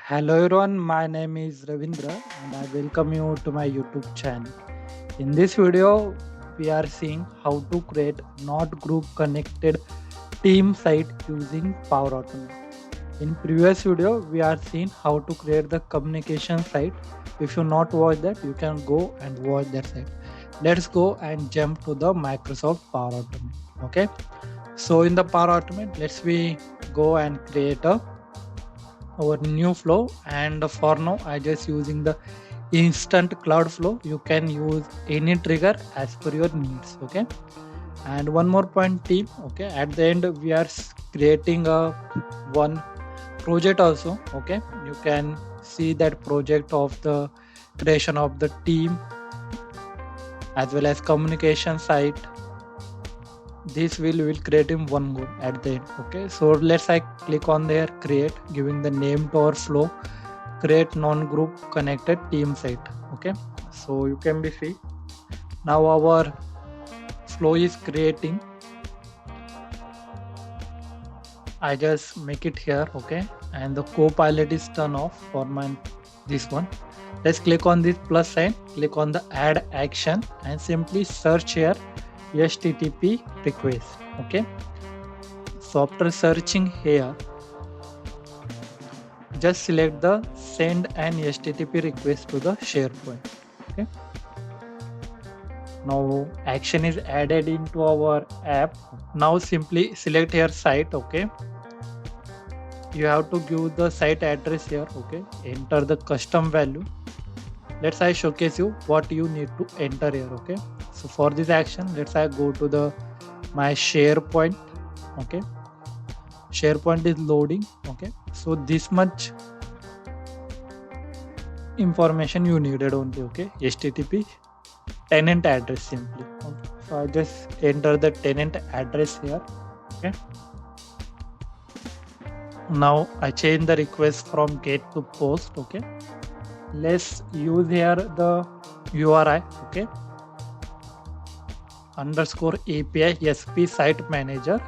Hello everyone, my name is Ravindra and I welcome you to my YouTube channel. In this video, we are seeing how to create not group connected team site using Power Automate. In previous video, we are seeing how to create the communication site. If you not watch that, you can go and watch that site. Let's go and jump to the Microsoft Power Automate. Okay. So in the Power Automate, let's go and create our new flow, and for now I just using the instant cloud flow. You can use any trigger as per your needs. Okay, and one more point, team. Okay, at the end we are creating a one project also. Okay, you can see that project of the creation of the team as well as communication site. This will create in one go at the end. Okay, so let's I click on there, create, giving the name to our flow, create non-group connected team site. Okay, so you can be see now our flow is creating. I just make it here. Okay, and the co-pilot is turned off for my this one. Let's click on this plus sign, click on the add action and simply search here HTTP request. Okay, so after searching here, just select the send an HTTP request to the SharePoint. Okay, now action is added into our app. Now simply select here site. Okay, you have to give the site address here. Okay, enter the custom value. Let's I showcase you what you need to enter here. Okay, so for this action, let's I go to the my SharePoint. Okay, SharePoint is loading. Okay, so this much information you needed only. Okay, HTTP tenant address simply. Okay, so I just enter the tenant address here. Okay, now I change the request from get to post. Okay, let's use here the URI. Okay, underscore API SP site manager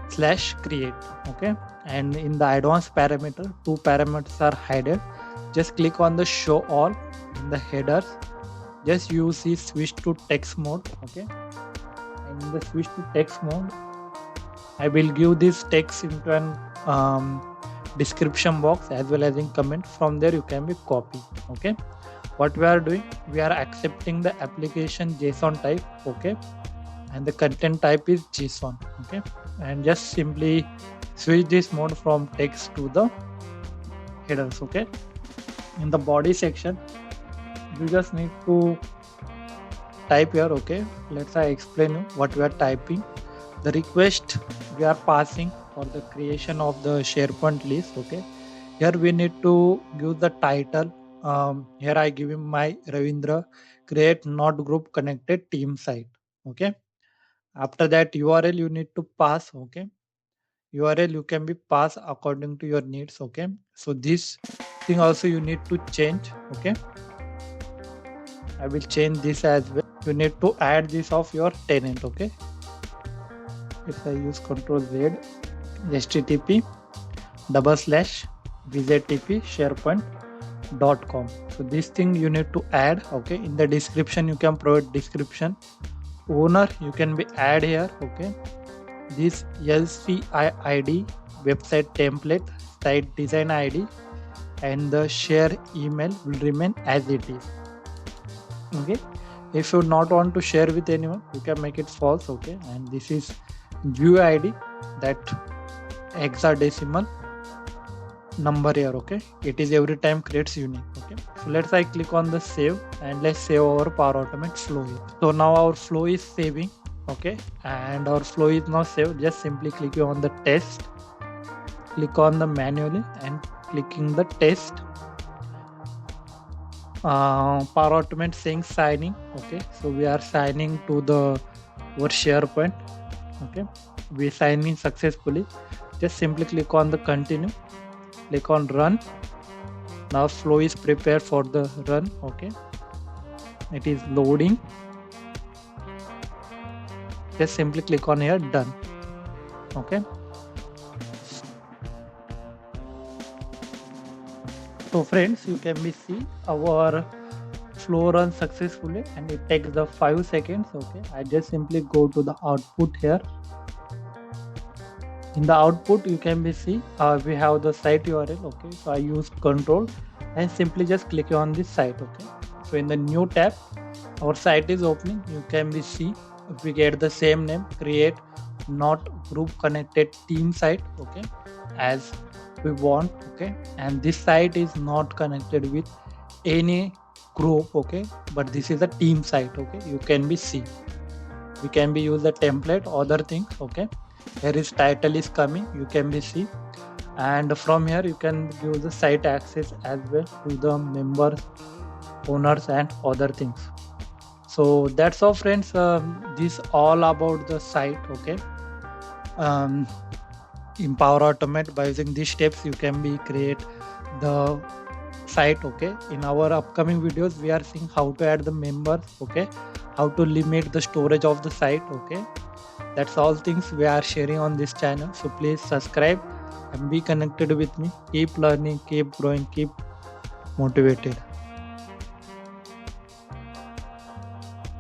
/ create. Okay, and in the advanced parameter, two parameters are hidden. Just click on the show all in the headers. Just use the switch to text mode. Okay, and in the switch to text mode, I will give this text into an description box as well as in comment. From there you can be copy. Okay, what we are doing, we are accepting the application JSON type. Okay, and the content type is JSON. Okay, and just simply switch this mode from text to the headers. Okay, in the body section you just need to type here. Okay, let's I explain you what we are typing. The request we are passing for the creation of the SharePoint list. Okay, here we need to give the title. Here I give him my Ravindra create not group connected team site. Okay, after that URL you need to pass. Okay, URL you can be pass according to your needs. Okay, so this thing also you need to change. Okay, I will change this as well. You need to add this of your tenant. Okay, if I use Ctrl Z, http / vztp sharepoint.com. So this thing you need to add. Okay, in the description you can provide description. Owner you can be add here. Okay, this LCI ID, website template, site design ID, and the share email will remain as it is. Okay, if you not want to share with anyone, you can make it false. Okay, and this is view ID, that hexadecimal number here. Okay, it is every time creates unique. Okay, so let's I click on the save and let's save our Power Automate flow here. So now our flow is saving. Okay, and our flow is now saved. Just simply click on the test, click on the manually and clicking the test. Power Automate saying signing. Okay, so we are signing to the our SharePoint. Okay, we sign in successfully. Just simply click on the continue, click on run. Now flow is prepared for the run. Okay, it is loading. Just simply click on here done. Okay, So friends, you can be see our flow run successfully, and it takes the 5 seconds. Okay, I just simply go to the output here. In the output you can be see we have the site URL. Okay, so I use control and simply just click on this site. Okay, so in the new tab our site is opening. You can be see we get the same name, create not group connected team site. Okay, as we want. Okay, and this site is not connected with any group. Okay, but this is a team site. Okay, you can be see we can be use the template, other things. Okay, here is title is coming, you can be see, and from here you can use the site access as well to the members, owners and other things. So that's all friends, this all about the site. Okay, in Power Automate, by using these steps you can be create the site. Okay, in our upcoming videos we are seeing how to add the members. Okay, how to limit the storage of the site. Okay, that's all things we are sharing on this channel. So please subscribe and be connected with me. Keep learning, keep growing, keep motivated.